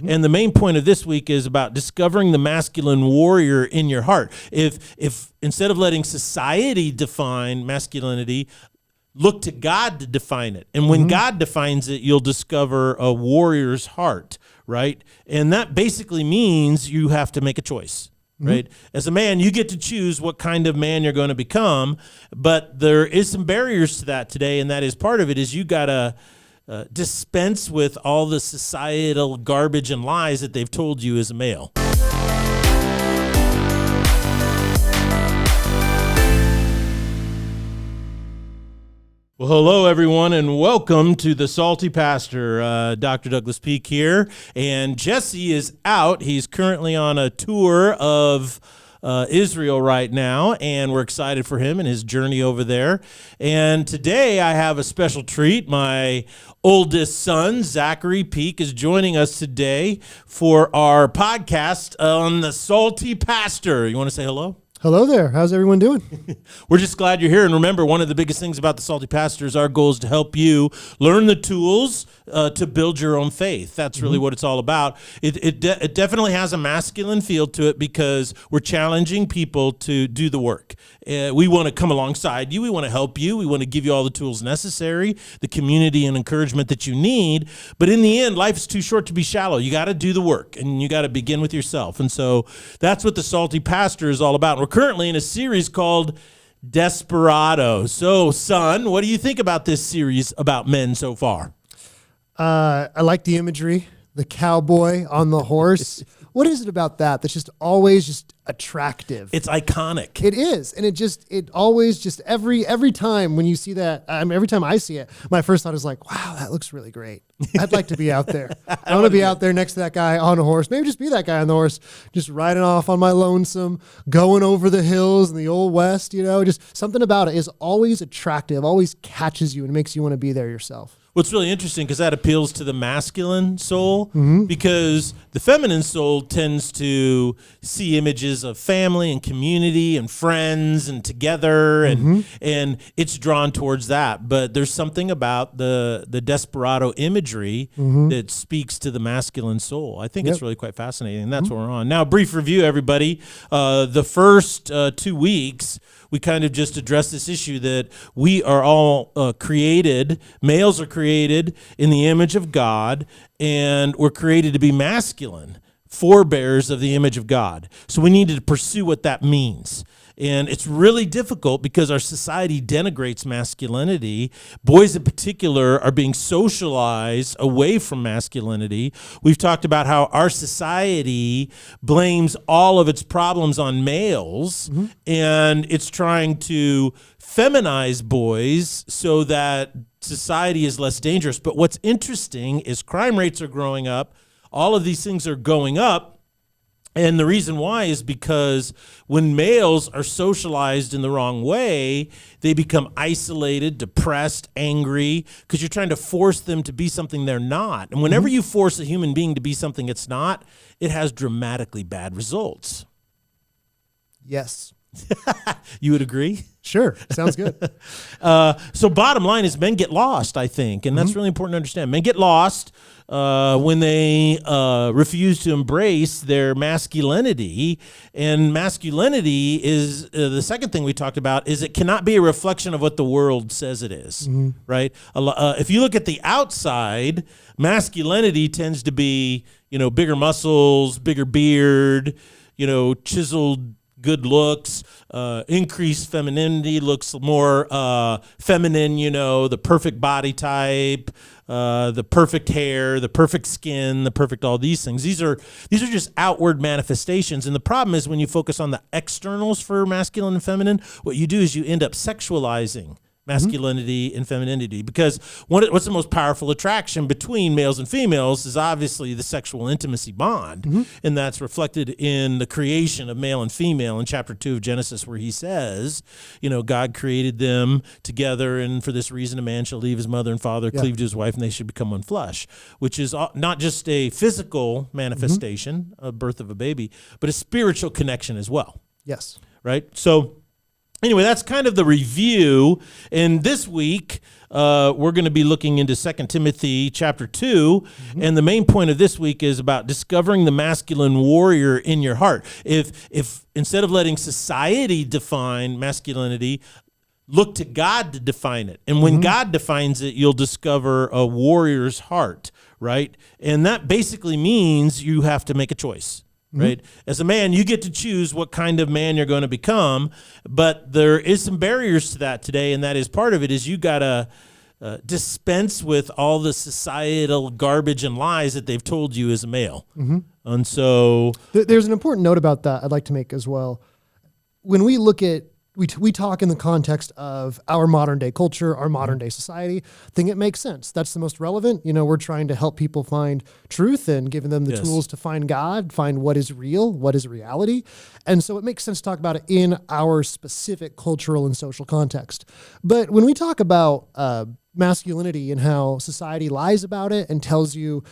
And the main point of this week is about discovering the masculine warrior in your heart. If instead of letting society define masculinity, look to God to define it. And when God defines it, you'll discover a warrior's heart, right? And that basically means you have to make a choice. Right? As a man, you get to choose what kind of man you're going to become, but there is some barriers to that today, and that is part of it is you got to dispense with all the societal garbage and lies that they've told you as a male. Well, hello, everyone, and welcome to the Salty Pastor. Dr. Douglas Peake here, and Jesse is out. He's currently on a tour of Israel right now, and we're excited for him and his journey over there. And today I have a special treat. My oldest son, Zachary Peake, is joining us today for our podcast on the Salty Pastor. You want to say hello? Hello there. How's everyone doing? We're just glad you're here. And remember, one of the biggest things about the Salty Pastor is our goal is to help you learn the tools to build your own faith. That's really what it's all about. It definitely has a masculine feel to it because we're challenging people to do the work. We want to come alongside you. We want to help you. We want to give you all the tools necessary, the community and encouragement that you need. But in the end, life is too short to be shallow. You got to do the work, and you got to begin with yourself. And so that's what the Salty Pastor is all about. We're currently in a series called Desperado. So, son, what do you think about this series about men so far? I like the imagery, the cowboy on the horse. What is it about that that's just always just attractive? It's iconic. It is. And it always just every time when you see that, every time I see it, my first thought is like, wow, that looks really great. I'd like to be out there. I want to be out there next to that guy on a horse. Maybe just be that guy on the horse, just riding off on my lonesome, going over the hills in the old West, just something about it is always attractive, always catches you and makes you want to be there yourself. Well, it's really interesting because that appeals to the masculine soul because the feminine soul tends to see images of family and community and friends and together and it's drawn towards that. But there's something about the desperado imagery that speaks to the masculine soul. I think it's really quite fascinating, and that's what we're on. Now, brief review, everybody. The first 2 weeks, we kind of just addressed this issue that we are all created, males are created in the image of God, and we're created to be masculine, forebears of the image of God. So we need to pursue what that means. And it's really difficult because our society denigrates masculinity. Boys in particular are being socialized away from masculinity. We've talked about how our society blames all of its problems on males, and it's trying to feminize boys so that society is less dangerous. But what's interesting is crime rates are growing up. All of these things are going up. And the reason why is because when males are socialized in the wrong way, they become isolated, depressed, angry, because you're trying to force them to be something they're not. And whenever you force a human being to be something it's not, it has dramatically bad results. Yes. You would agree? Sure. Sounds good. So bottom line is men get lost, I think. And that's really important to understand. Men get lost when they refuse to embrace their masculinity. And masculinity is the second thing we talked about is it cannot be a reflection of what the world says it is, right? If you look at the outside, masculinity tends to be, bigger muscles, bigger beard, chiseled good looks, increased femininity, looks more feminine, the perfect body type, the perfect hair, the perfect skin, the perfect all these things. These are just outward manifestations. And the problem is when you focus on the externals for masculine and feminine, what you do is you end up sexualizing masculinity and femininity, because what's the most powerful attraction between males and females is obviously the sexual intimacy bond, and that's reflected in the creation of male and female in chapter 2 of Genesis, where he says, God created them together, and for this reason a man shall leave his mother and father, cleave to his wife, and they should become one flesh, which is not just a physical manifestation, a birth of a baby, but a spiritual connection as well. Yes. Right? So anyway, that's kind of the review. And this week, we're going to be looking into 2 Timothy chapter 2. And the main point of this week is about discovering the masculine warrior in your heart. If instead of letting society define masculinity, look to God to define it. And when God defines it, you'll discover a warrior's heart, right? And that basically means you have to make a choice, right? As a man, you get to choose what kind of man you're going to become, but there is some barriers to that today, and that is part of it is you got to dispense with all the societal garbage and lies that they've told you as a male. And so... There's an important note about that I'd like to make as well. When we look at we talk in the context of our modern day culture, our modern day society. I think it makes sense. That's the most relevant. We're trying to help people find truth and giving them the tools to find God, find what is real, what is reality. And so it makes sense to talk about it in our specific cultural and social context. But when we talk about masculinity and how society lies about it and tells you,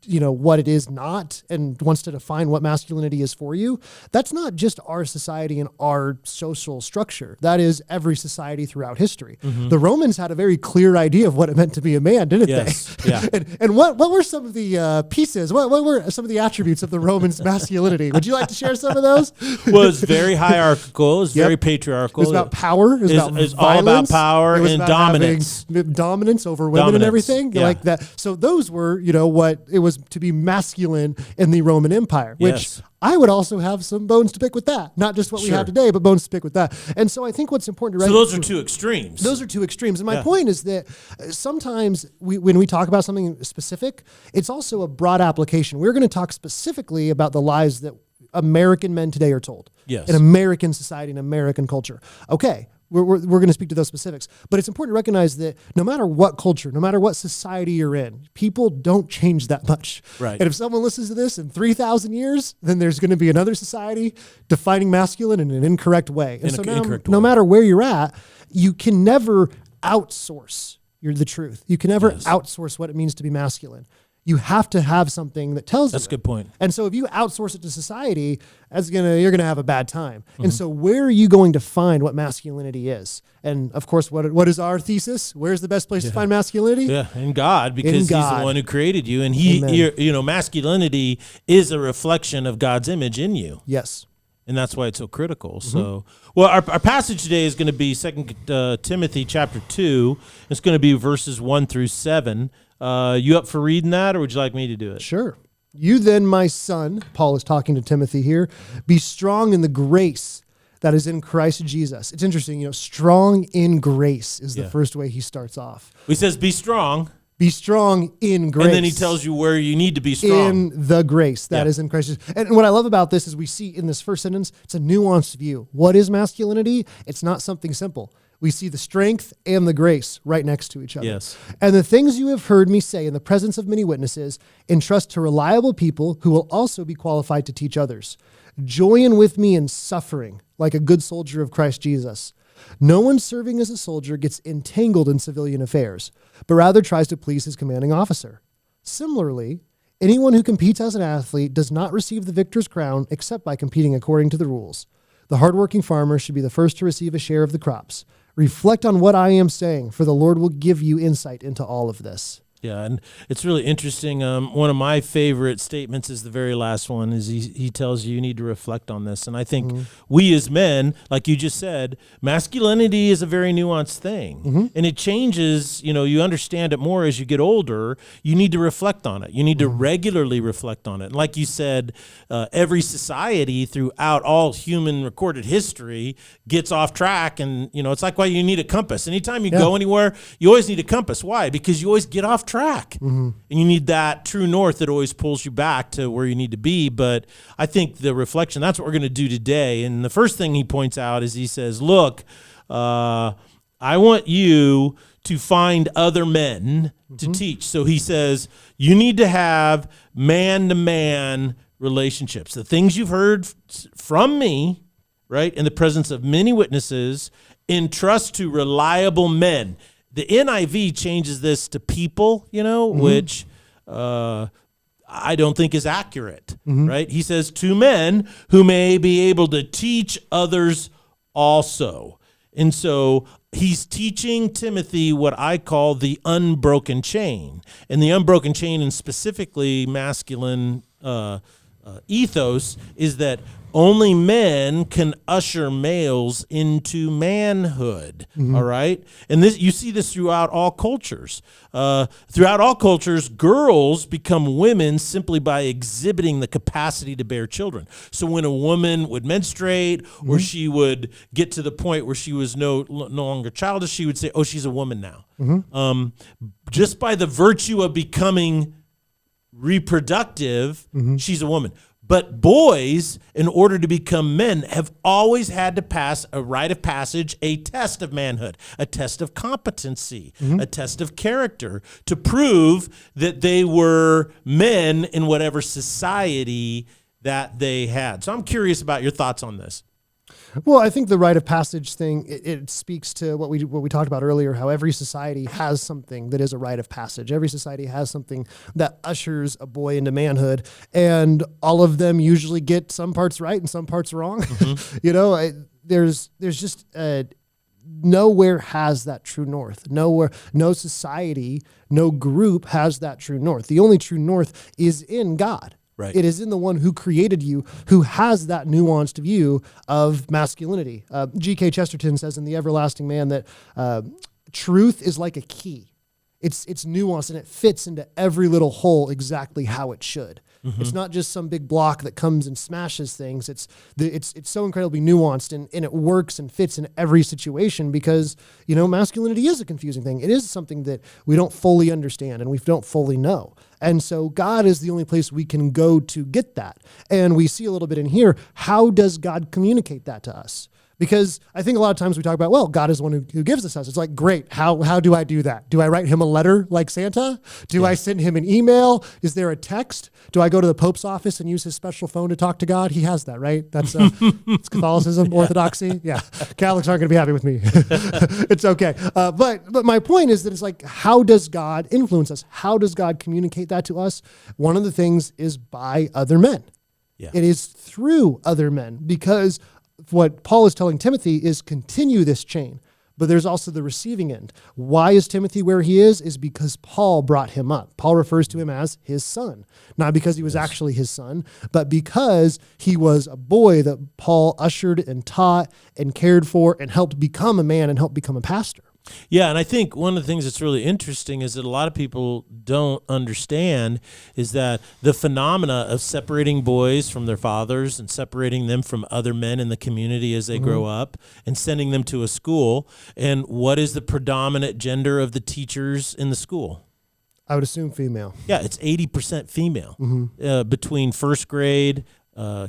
what it is not and wants to define what masculinity is for you, that's not just our society and our social structure. That is every society throughout history. The Romans had a very clear idea of what it meant to be a man, didn't they? Yeah. and what were some of the pieces? What were some of the attributes of the Romans' masculinity? Would you like to share some of those? Well, it's very hierarchical. It's very patriarchal. It was about power. It was about violence. All about power and dominance. Dominance over women and everything like that. So those were, what it was to be masculine in the Roman Empire, which I would also have some bones to pick with that. Not just what we have today, but bones to pick with that. And so I think what's important to So those are two extremes. Those are two extremes. And my point is that sometimes when we talk about something specific, it's also a broad application. We're going to talk specifically about the lies that American men today are told in American society and American culture. Okay. We're going to speak to those specifics, but it's important to recognize that no matter what culture, no matter what society you're in, people don't change that much. Right. And if someone listens to this in 3,000 years, then there's going to be another society defining masculine in an incorrect way. And so no matter where you're at, you can never outsource the truth. You can never outsource what it means to be masculine. You have to have something that tells you. That's a good point. And so if you outsource it to society, you're gonna have a bad time. And so where are you going to find what masculinity is? And of course, what is our thesis? Where's the best place to find masculinity? Yeah, in God, because He's the one who created you, and masculinity is a reflection of God's image in you. Yes. And that's why it's so critical. So, well, our passage today is going to be 2 Timothy chapter 2. It's going to be verses 1 through 7. You up for reading that, or would you like me to do it? Sure. You then, my son, Paul is talking to Timothy here, be strong in the grace that is in Christ Jesus. It's interesting, strong in grace is the first way he starts off. He says, be strong. Be strong in grace. And then he tells you where you need to be strong. In the grace that is in Christ Jesus. And what I love about this is we see in this first sentence, it's a nuanced view. What is masculinity? It's not something simple. We see the strength and the grace right next to each other. Yes. And the things you have heard me say in the presence of many witnesses, entrust to reliable people who will also be qualified to teach others. Join with me in suffering like a good soldier of Christ Jesus. No one serving as a soldier gets entangled in civilian affairs, but rather tries to please his commanding officer. Similarly, anyone who competes as an athlete does not receive the victor's crown except by competing according to the rules. The hardworking farmer should be the first to receive a share of the crops. Reflect on what I am saying, for the Lord will give you insight into all of this. Yeah, and it's really interesting. One of my favorite statements is the very last one, is he tells you need to reflect on this. And I think we as men, like you just said, masculinity is a very nuanced thing. And it changes, you understand it more as you get older. You need to reflect on it. You need to regularly reflect on it. And like you said, every society throughout all human recorded history gets off track. And, it's like why you need a compass. Anytime you go anywhere, you always need a compass. Why? Because you always get off track. And you need that true north that always pulls you back to where you need to be. But I think the reflection, that's what we're going to do today. And the first thing he points out is he says, look, I want you to find other men to teach. So he says, you need to have man-to-man relationships. The things you've heard from me, right, in the presence of many witnesses, entrust to reliable men. The NIV changes this to people, which I don't think is accurate, right? He says, to men who may be able to teach others also. And so he's teaching Timothy what I call the unbroken chain. And the unbroken chain, and specifically masculine ethos, is that only men can usher males into manhood. All right, and this, you see this throughout all cultures. Throughout all cultures, girls become women simply by exhibiting the capacity to bear children. So when a woman would menstruate, or she would get to the point where she was no longer childish, she would say, "Oh, she's a woman now." Just by the virtue of becoming reproductive, she's a woman. But boys, in order to become men, have always had to pass a rite of passage, a test of manhood, a test of competency, a test of character, to prove that they were men in whatever society that they had. So I'm curious about your thoughts on this. Well, I think the rite of passage thing, it speaks to what we talked about earlier, how every society has something that is a rite of passage. Every society has something that ushers a boy into manhood, and all of them usually get some parts right and some parts wrong. There's just nowhere has that true north. Nowhere, no society, no group has that true north. The only true north is in God. Right. It is in the one who created you, who has that nuanced view of masculinity. G.K. Chesterton says in The Everlasting Man that truth is like a key. It's nuanced, and it fits into every little hole exactly how it should. It's not just some big block that comes and smashes things. It's so incredibly nuanced, and it works and fits in every situation, because, masculinity is a confusing thing. It is something that we don't fully understand and we don't fully know. And so God is the only place we can go to get that. And we see a little bit in here, how does God communicate that to us? Because I think a lot of times we talk about, well, God is the one who gives us. It's like, great, how do I do that? Do I write him a letter like Santa? Do I send him an email? Is there a text? Do I go to the Pope's office and use his special phone to talk to God? He has that, right? That's it's Catholicism, Orthodoxy. Yeah, Catholics aren't going to be happy with me. It's okay. But my point is that it's like, how does God influence us? How does God communicate that to us? One of the things is by other men. Yeah. It is through other men, because what Paul is telling Timothy is continue this chain, but there's also the receiving end. Why is Timothy where he is because Paul brought him up. Paul refers to him as his son, not because he was actually his son, but because he was a boy that Paul ushered and taught and cared for and helped become a man and helped become a pastor. Yeah, and I think one of the things that's really interesting is that a lot of people don't understand is that the phenomena of separating boys from their fathers and separating them from other men in the community as they grow up and sending them to a school. And what is the predominant gender of the teachers in the school? I would assume female. Yeah, it's 80% female between first grade,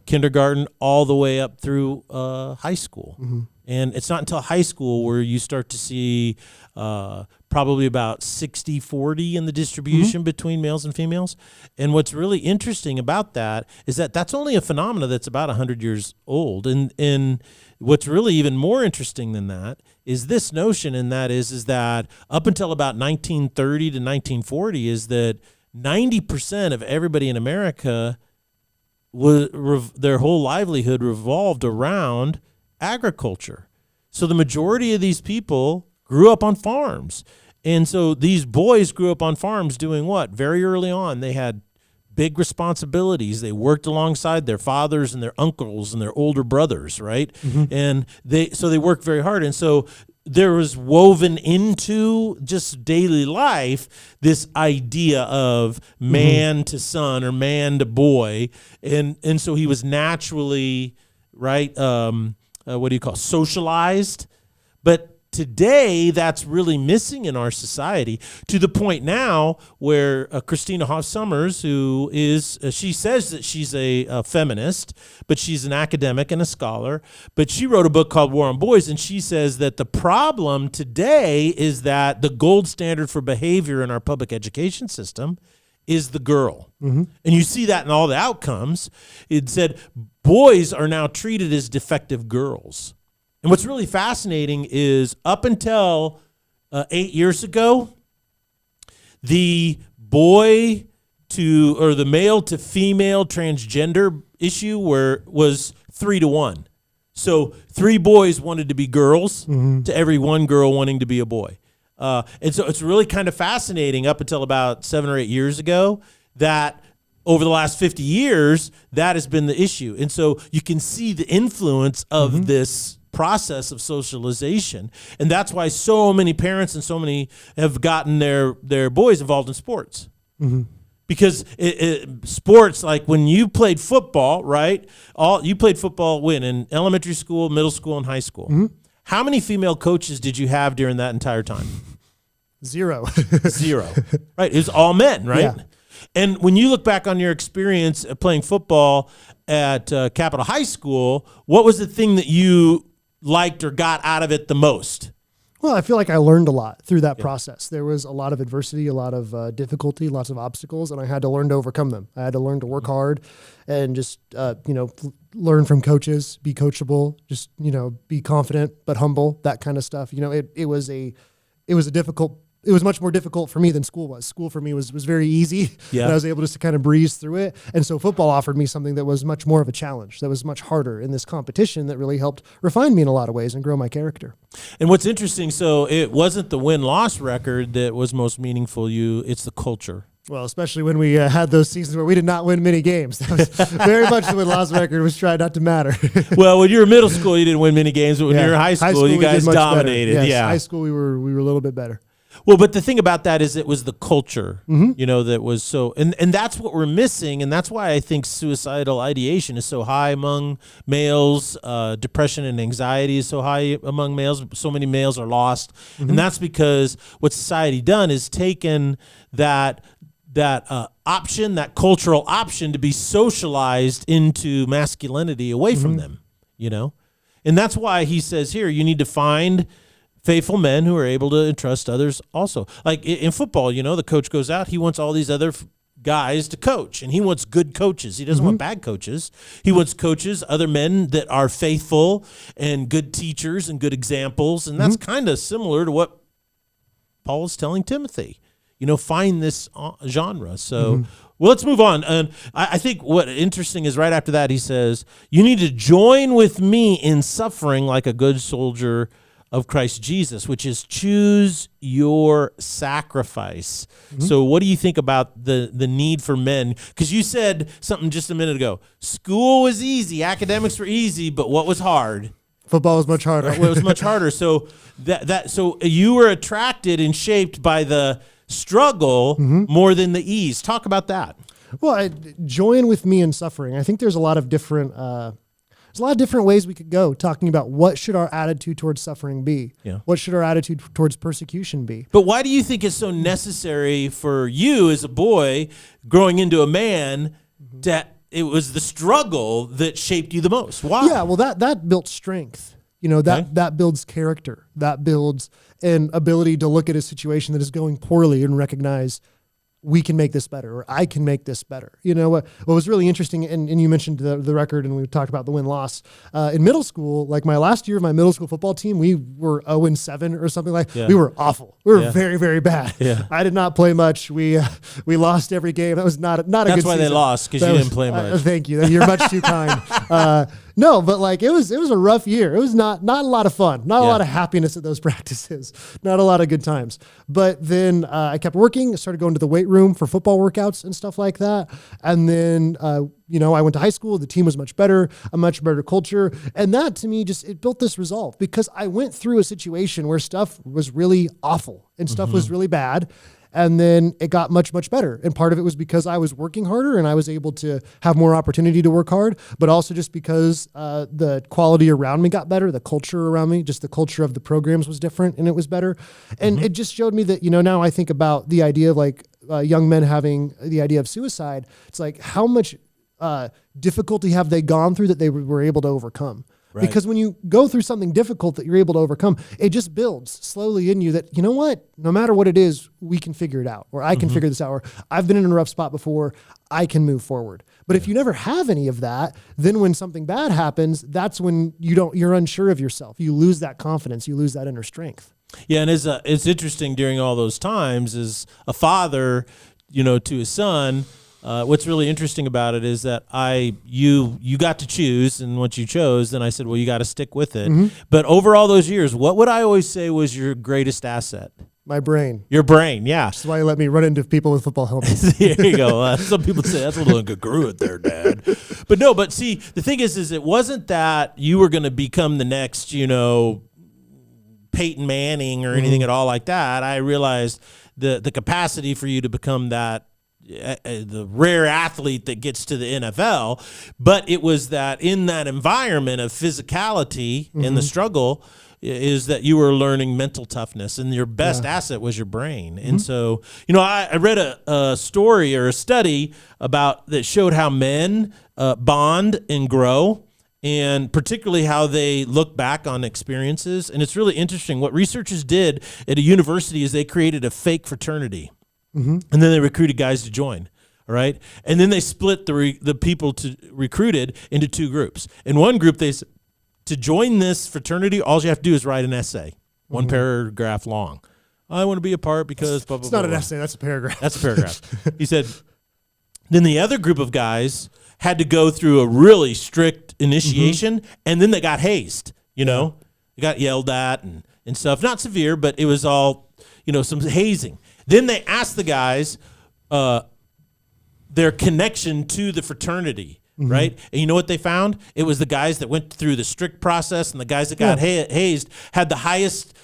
kindergarten, all the way up through high school. And it's not until high school where you start to see probably about 60-40 in the distribution between males and females. And what's really interesting about that is that that's only a phenomena that's about 100 years old. And what's really even more interesting than that is this notion, and that is that up until about 1930 to 1940 is that 90% of everybody in America, their whole livelihood revolved around agriculture. So the majority of these people grew up on farms. And so these boys grew up on farms doing what? Very early on, they had big responsibilities. They worked alongside their fathers and their uncles and their older brothers, right? And they worked very hard. And so there was woven into just daily life this idea of man to son or man to boy. And so he was naturally, right, socialized. But today, that's really missing in our society, to the point now where Christina Hoff Sommers, who is, she says that she's a feminist, but she's an academic and a scholar, but she wrote a book called War on Boys, and she says that the problem today is that the gold standard for behavior in our public education system is the girl. And you see that in all the outcomes. It said boys are now treated as defective girls. And what's really fascinating is up until 8 years ago, the male to female transgender issue was 3-1. So 3 boys wanted to be girls to every 1 girl wanting to be a boy. And so it's really kind of fascinating up until about 7 or 8 years ago that over the last 50 years, that has been the issue. And so you can see the influence of this process of socialization. And that's why so many parents and so many have gotten their boys involved in sports. Because sports, like when you played football, right? You played football when? In elementary school, middle school, and high school. How many female coaches did you have during that entire time? 0. 0. Right. It was all men, right? Yeah. And when you look back on your experience playing football at Capitol High School, what was the thing that you liked or got out of it the most? Well, I feel like I learned a lot through that process. There was a lot of adversity, a lot of difficulty, lots of obstacles, and I had to learn to overcome them. I had to learn to work hard and just, learn from coaches, be coachable, just, be confident but humble, that kind of stuff. It was much more difficult for me than school was. School for me was very easy, and I was able just to kind of breeze through it. And so football offered me something that was much more of a challenge, that was much harder in this competition that really helped refine me in a lot of ways and grow my character. And what's interesting, so it wasn't the win-loss record that was most meaningful to you, it's the culture. Well, especially when we had those seasons where we did not win many games. That was very much the win-loss record was trying not to matter. Well, when you were in middle school, you didn't win many games, but when you were in high school you guys dominated. Yes, high school we were a little bit better. Well, but the thing about that is it was the culture, that was so, and that's what we're missing, and that's why I think suicidal ideation is so high among males, depression and anxiety is so high among males, so many males are lost, and that's because what society done is taken that option, that cultural option to be socialized into masculinity away from them, and that's why he says here, you need to find faithful men who are able to entrust others also. Like in football, the coach goes out, he wants all these other guys to coach, and he wants good coaches. He doesn't want bad coaches. He wants coaches, other men that are faithful and good teachers and good examples, and that's kind of similar to what Paul is telling Timothy. Find this genre. So, well, let's move on. And I think what interesting is right after that, he says, you need to join with me in suffering like a good soldier of Christ Jesus, which is choose your sacrifice. So what do you think about the need for men? Because you said something just a minute ago. School was easy, academics were easy, but what was hard? Football was much harder. It was much harder. So so you were attracted and shaped by the struggle more than the ease. Talk about that. Well, join with me in suffering. I think there's a lot of different ways we could go talking about what should our attitude towards suffering be? Yeah. What should our attitude towards persecution be? But why do you think it's so necessary for you as a boy growing into a man that it was the struggle that shaped you the most? Why? Yeah, well, that built strength. That builds character. That builds an ability to look at a situation that is going poorly and recognize we can make this better, or I can make this better. What was really interesting, and you mentioned the record, and we talked about the win-loss. In middle school, like my last year of my middle school football team, we were 0-7 or something like. We were awful. We were very, very bad. I did not play much. We lost every game. That was not a good season. That's why they lost, because you didn't play much. Thank you. You're much too kind. No, but it was a rough year. It was not a lot of fun, not a lot of happiness at those practices, not a lot of good times. But then I kept working, started going to the weight room for football workouts and stuff like that. And then, I went to high school. The team was much better, a much better culture. And that to me it built this resolve, because I went through a situation where stuff was really awful and stuff was really bad. And then it got much, much better. And part of it was because I was working harder and I was able to have more opportunity to work hard, but also just because the quality around me got better, the culture around me, just the culture of the programs was different and it was better. And it just showed me that, now I think about the idea of young men having the idea of suicide. It's like, how much difficulty have they gone through that they were able to overcome? Right. Because when you go through something difficult that you're able to overcome, it just builds slowly in you that, no matter what it is, we can figure it out, or I can figure this out, or I've been in a rough spot before, I can move forward. But if you never have any of that, then when something bad happens, that's when you're unsure of yourself. You lose that confidence, you lose that inner strength. Yeah, and it's interesting during all those times as a father, to his son, what's really interesting about it is that you got to choose, and once you chose, then I said, well, you got to stick with it. But over all those years, what would I always say was your greatest asset? My brain. Your brain, yeah. That's why you let me run into people with football helmets. There you go. Some people say that's a little incongruent there, Dad. But no, but see, the thing is it wasn't that you were going to become the next, Peyton Manning or anything at all like that. I realized the capacity for you to become that, the rare athlete that gets to the NFL, but it was that in that environment of physicality and the struggle is that you were learning mental toughness, and your best asset was your brain. And so, I read a story or a study about that showed how men bond and grow, and particularly how they look back on experiences. And it's really interesting. What researchers did at a university is they created a fake fraternity, and then they recruited guys to join. All right, and then they split the people recruited into two groups. In one group, they said, to join this fraternity, all you have to do is write an essay, one paragraph long. I want to be a part because blah, blah, It's blah. not an essay, that's a paragraph. That's a paragraph. He said, then the other group of guys had to go through a really strict initiation, and then they got hazed, They got yelled at and stuff. Not severe, but it was all, some hazing. Then they asked the guys their connection to the fraternity. Right? And you know what they found? It was the guys that went through the strict process and the guys that got hazed had the highest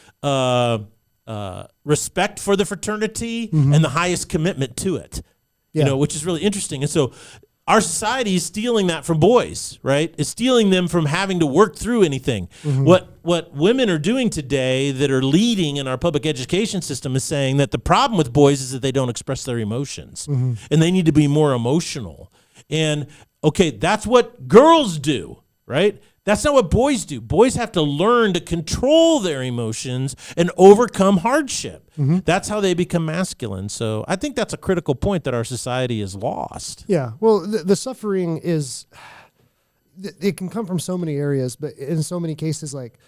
respect for the fraternity and the highest commitment to it, which is really interesting. And so our society is stealing that from boys, right? It's stealing them from having to work through anything. What women are doing today that are leading in our public education system is saying that the problem with boys is that they don't express their emotions and they need to be more emotional. And okay, that's what girls do, right? That's not what boys do. Boys have to learn to control their emotions and overcome hardship. That's how they become masculine. So I think that's a critical point that our society has lost. Yeah, well, the suffering is, it can come from so many areas, but in so many cases, like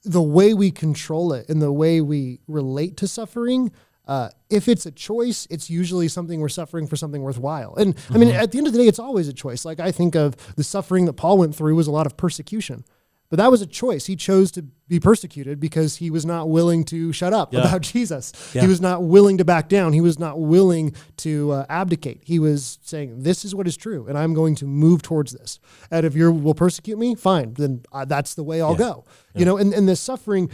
the way we control it and the way we relate to suffering, if it's a choice, it's usually something we're suffering for something worthwhile. And I mean, at the end of the day, it's always a choice. Like I think of the suffering that Paul went through was a lot of persecution, but that was a choice. He chose to be persecuted because he was not willing to shut up about Jesus. He was not willing to back down. He was not willing to abdicate. He was saying, this is what is true, and I'm going to move towards this. And if you will persecute me, fine, then that's the way I'll go. And the suffering,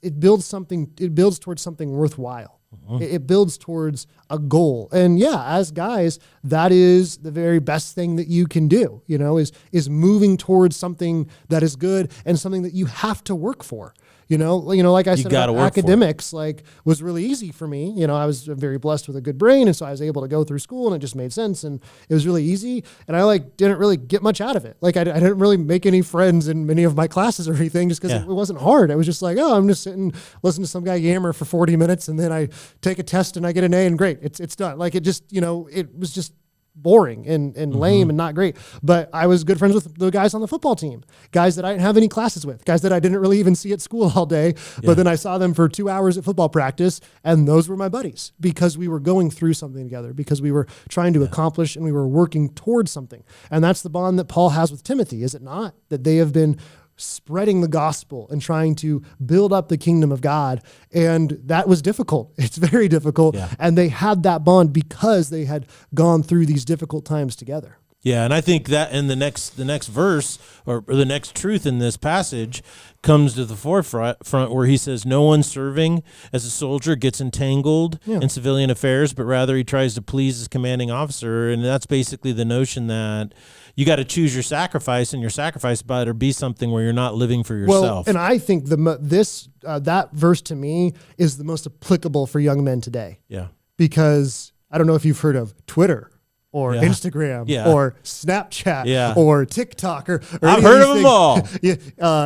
it builds something, it builds towards something worthwhile. It builds towards a goal. And as guys, that is the very best thing that you can do, is moving towards something that is good and something that you have to work for. Like I said, about academics, was really easy for me. I was very blessed with a good brain, and so I was able to go through school, and it just made sense, and it was really easy. And I didn't really get much out of it. I didn't really make any friends in many of my classes or anything, just because it wasn't hard. I was just like, I'm just sitting, listen to some guy yammer for 40 minutes, and then I take a test and I get an A, and great, it's done. It just, it was just boring and lame and not great. But I was good friends with the guys on the football team, guys that I didn't have any classes with, guys that I didn't really even see at school all day. But then I saw them for 2 hours at football practice, and those were my buddies because we were going through something together, because we were trying to accomplish and we were working towards something. And that's the bond that Paul has with Timothy, is it not? That they have been spreading the gospel and trying to build up the kingdom of God. And that was difficult. It's very difficult. And they had that bond because they had gone through these difficult times together. Yeah, and I think that in the next verse or the next truth in this passage comes to the forefront where he says, no one serving as a soldier gets entangled in civilian affairs, but rather he tries to please his commanding officer. And that's basically the notion that you got to choose your sacrifice, and your sacrifice better be something where you're not living for yourself. Well, and I think that verse to me is the most applicable for young men today. Yeah. Because I don't know if you've heard of Twitter or Instagram or Snapchat or TikTok or I've heard of them all.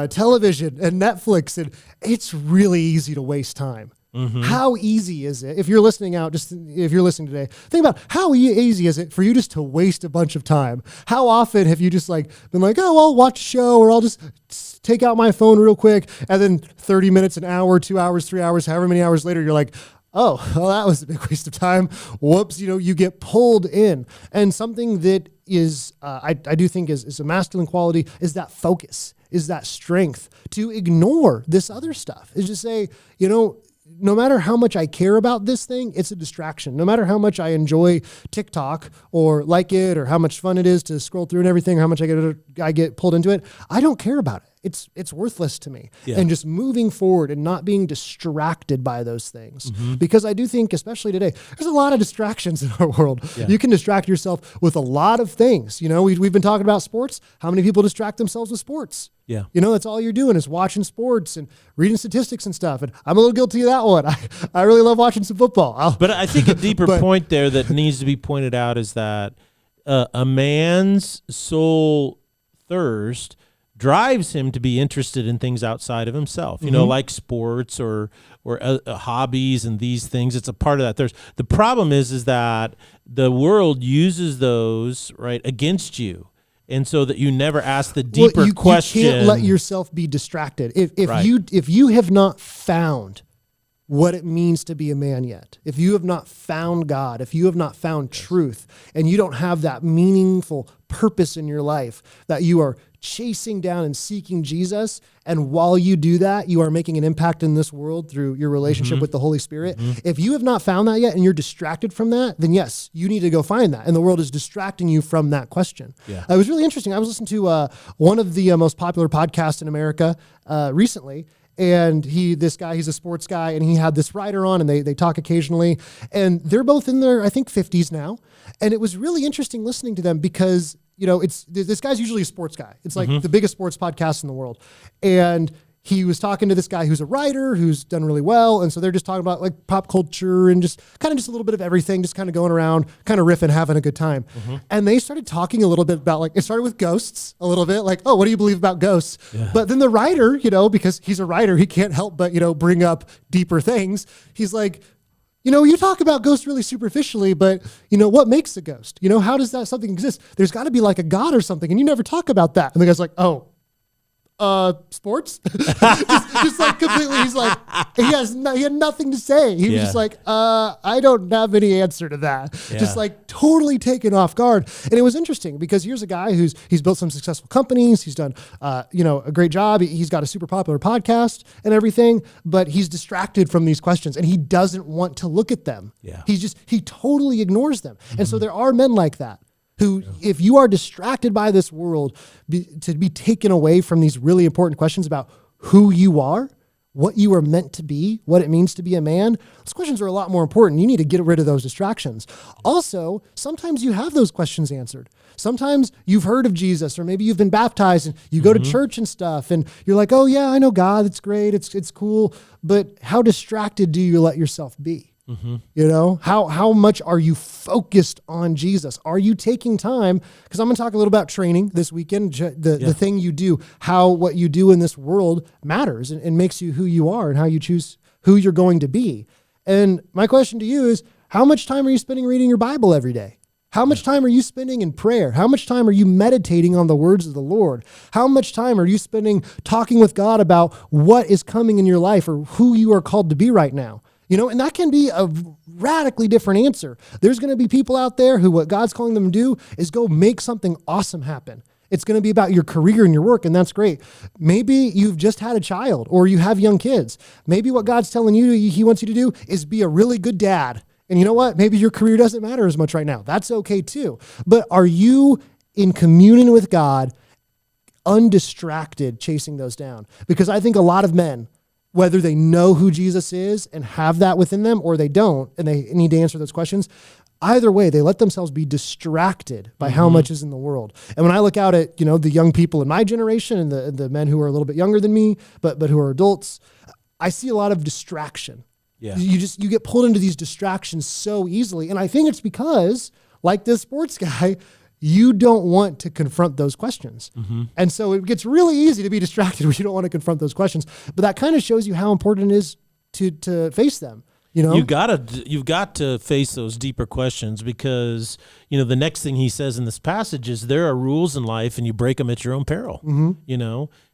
Television and Netflix, and it's really easy to waste time. How easy is it, if you're listening today, think about how easy is it for you just to waste a bunch of time? How often have you just been like, oh, I'll watch a show, or I'll just take out my phone real quick, and then 30 minutes, an hour, 2 hours, 3 hours, however many hours later, you're like, oh, well, that was a big waste of time. Whoops, you get pulled in. And something that is, I do think is a masculine quality is that focus, is that strength to ignore this other stuff. Is just say, no matter how much I care about this thing, it's a distraction. No matter how much I enjoy TikTok or like it, or how much fun it is to scroll through and everything, how much I get pulled into it, I don't care about it. It's worthless to me. Yeah. And just moving forward and not being distracted by those things. Because I do think, especially today, there's a lot of distractions in our world. Yeah. You can distract yourself with a lot of things. We've been talking about sports. How many people distract themselves with sports? Yeah. That's all you're doing is watching sports and reading statistics and stuff. And I'm a little guilty of that one. I really love watching some football. But I think a deeper point there that needs to be pointed out is that a man's soul thirst drives him to be interested in things outside of himself, like sports or hobbies and these things. It's a part of that thirst. The problem is that the world uses those against you. And so that you never ask the deeper question. You can't let yourself be distracted. If you have not found what it means to be a man yet, if you have not found God, if you have not found truth, and you don't have that meaningful purpose in your life, that you are chasing down and seeking Jesus, and while you do that, you are making an impact in this world through your relationship with the Holy Spirit. If you have not found that yet and you're distracted from that, then yes, you need to go find that. And the world is distracting you from that question. Yeah. It was really interesting. I was listening to one of the most popular podcasts in America recently. And this guy, he's a sports guy, and he had this writer on, and they talk occasionally. And they're both in their, I think, 50s now. And it was really interesting listening to them because, this guy's usually a sports guy. It's like the biggest sports podcast in the world. And he was talking to this guy who's a writer who's done really well. And so they're just talking about like pop culture and just a little bit of everything, just kind of going around, kind of riffing, having a good time. And they started talking a little bit about it started with ghosts a little bit, like, oh, what do you believe about ghosts? Yeah. But then the writer, because he's a writer, he can't help but, bring up deeper things. He's like, you talk about ghosts really superficially, but what makes a ghost? How does that something exist? There's got to be like a God or something. And you never talk about that. And the guy's like, oh, sports? just like completely, he's like, he had nothing to say. He was just like, I don't have any answer to that. Yeah. Just like totally taken off guard. And it was interesting because here's a guy he's built some successful companies. He's done, a great job. He's got a super popular podcast and everything, but he's distracted from these questions and he doesn't want to look at them. Yeah. He totally ignores them. And so there are men like that, who, if you are distracted by this world, to be taken away from these really important questions about who you are, what you are meant to be, what it means to be a man, those questions are a lot more important. You need to get rid of those distractions. Also, sometimes you have those questions answered. Sometimes you've heard of Jesus, or maybe you've been baptized and you go to church and stuff, and you're like, oh yeah, I know God, it's great, it's cool, but how distracted do you let yourself be? How much are you focused on Jesus? Are you taking time? Because I'm going to talk a little about training this weekend. The thing you do, how what you do in this world matters and makes you who you are and how you choose who you're going to be. And my question to you is, how much time are you spending reading your Bible every day? How much time are you spending in prayer? How much time are you meditating on the words of the Lord? How much time are you spending talking with God about what is coming in your life or who you are called to be right now? And that can be a radically different answer. There's going to be people out there who what God's calling them to do is go make something awesome happen. It's going to be about your career and your work, and that's great. Maybe you've just had a child or you have young kids. Maybe what God's telling you he wants you to do is be a really good dad. And you know what? Maybe your career doesn't matter as much right now. That's okay too. But are you in communion with God, undistracted, chasing those down? Because I think a lot of men, whether they know who Jesus is and have that within them or they don't, and they need to answer those questions, either way, they let themselves be distracted by how much is in the world. And when I look out at, the young people in my generation and the men who are a little bit younger than me, but who are adults, I see a lot of distraction. Yeah. You get pulled into these distractions so easily. And I think it's because, like this sports guy, you don't want to confront those questions. And so it gets really easy to be distracted when you don't want to confront those questions. But that kind of shows you how important it is to face them. You've got to face those deeper questions because the next thing he says in this passage is there are rules in life and you break them at your own peril.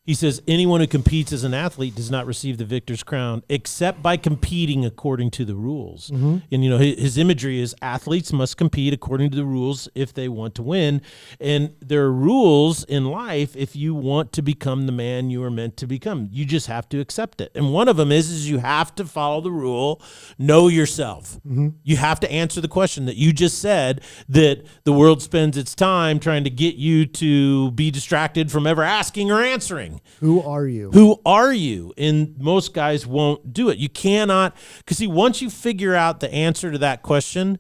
He says anyone who competes as an athlete does not receive the victor's crown except by competing according to the rules. And, his imagery is athletes must compete according to the rules if they want to win. And there are rules in life if you want to become the man you are meant to become. You just have to accept it. And one of them is you have to follow the rule, know yourself. You have to answer the question that you just said, that the world spends its time trying to get you to be distracted from ever asking or answering. Who are you? Who are you? And most guys won't do it. You cannot, because see, once you figure out the answer to that question,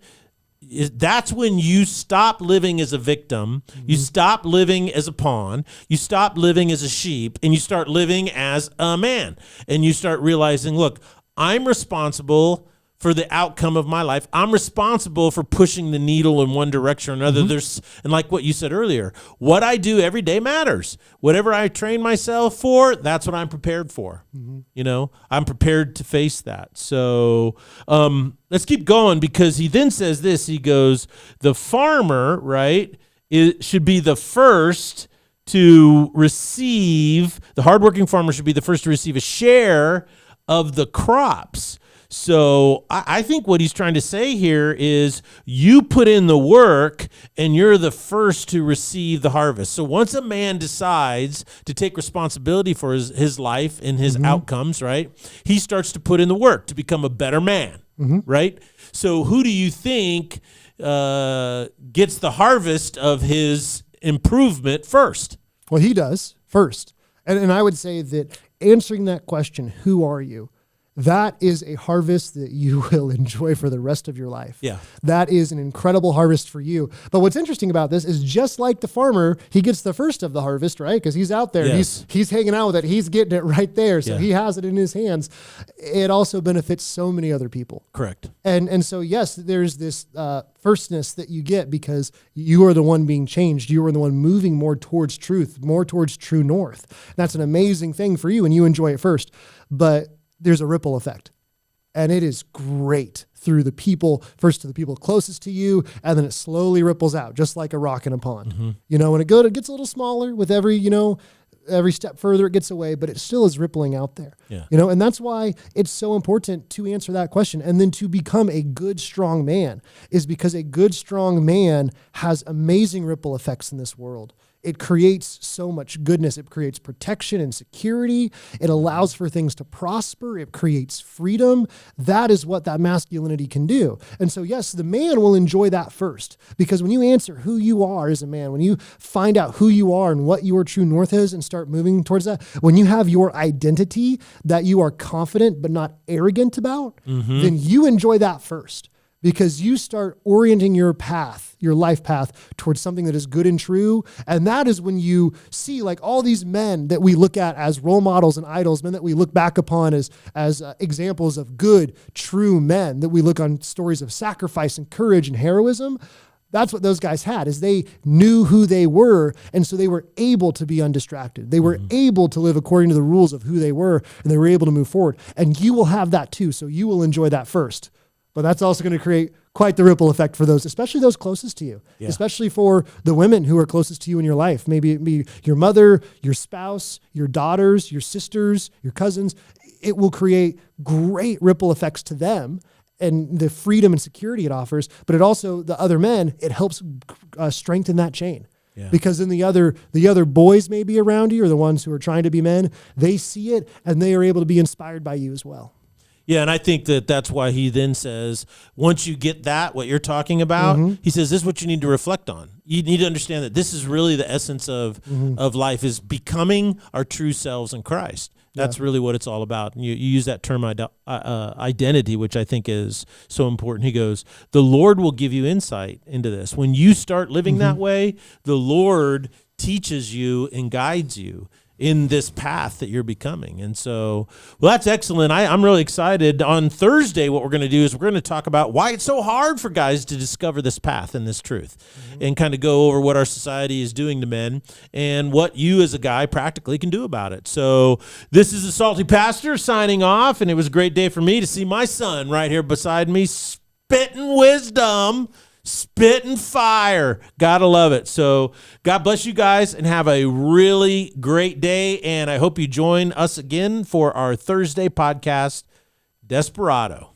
that's when you stop living as a victim, you stop living as a pawn, you stop living as a sheep, and you start living as a man. And you start realizing, look, I'm responsible for the outcome of my life. I'm responsible for pushing the needle in one direction or another. And like what you said earlier, what I do every day matters. Whatever I train myself for, that's what I'm prepared for. I'm prepared to face that. So let's keep going, because he then says this. He goes, the farmer, right, should be the first to receive, the hardworking farmer should be the first to receive a share of the crops. So I think what he's trying to say here is you put in the work and you're the first to receive the harvest. So once a man decides to take responsibility for his life and his outcomes, right, he starts to put in the work to become a better man, right? So who do you think gets the harvest of his improvement first? Well, he does first. And I would say that answering that question, who are you? That is a harvest that you will enjoy for the rest of your life. Yeah. That is an incredible harvest for you. But what's interesting about this is just like the farmer, he gets the first of the harvest, right? Because he's out there. Yes. He's hanging out with it. He's getting it right there. So Yeah. he has it in his hands. It also benefits so many other people. Correct. And so, yes, there's this firstness that you get because you are the one being changed. You are the one moving more towards truth, more towards true north. That's an amazing thing for you, and you enjoy it first. But there's a ripple effect, and it is great through the people, first to the people closest to you, and then it slowly ripples out, just like a rock in a pond. And it gets a little smaller with every step further it gets away, but it still is rippling out there. Yeah. And that's why it's so important to answer that question. And then to become a good, strong man is because a good, strong man has amazing ripple effects in this world. It creates so much goodness. It creates protection and security. It allows for things to prosper. It creates freedom. That is what that masculinity can do. And so, yes, the man will enjoy that first, because when you answer who you are as a man, when you find out who you are and what your true north is and start moving towards that, when you have your identity that you are confident but not arrogant about, then you enjoy that first. Because you start orienting your path, your life path, towards something that is good and true. And that is when you see like all these men that we look at as role models and idols, men that we look back upon as examples of good, true men, that we look on stories of sacrifice and courage and heroism. That's what those guys had, is they knew who they were, and so they were able to be undistracted. They were able to live according to the rules of who they were, and they were able to move forward. And you will have that too, so you will enjoy that first. But that's also going to create quite the ripple effect for those, especially those closest to you, especially for the women who are closest to you in your life. Maybe it be your mother, your spouse, your daughters, your sisters, your cousins. It will create great ripple effects to them and the freedom and security it offers. But it also, the other men, it helps strengthen that chain. Yeah. Because then the other boys maybe around you, or the ones who are trying to be men, they see it and they are able to be inspired by you as well. Yeah, and I think that's why he then says, once you get that, what you're talking about, he says, this is what you need to reflect on. You need to understand that this is really the essence of life, is becoming our true selves in Christ. That's really what it's all about. And you use that term identity, which I think is so important. He goes, the Lord will give you insight into this. When you start living that way, the Lord teaches you and guides you in this path that you're becoming. And so, well, that's excellent. I'm really excited. On Thursday, what we're going to do is we're going to talk about why it's so hard for guys to discover this path and this truth, and kind of go over what our society is doing to men and what you as a guy practically can do about it. So this is the Salty Pastor signing off, and it was a great day for me to see my son right here beside me spitting wisdom. spitting fire. Gotta love it. So God bless you guys and have a really great day. And I hope you join us again for our Thursday podcast, Desperado.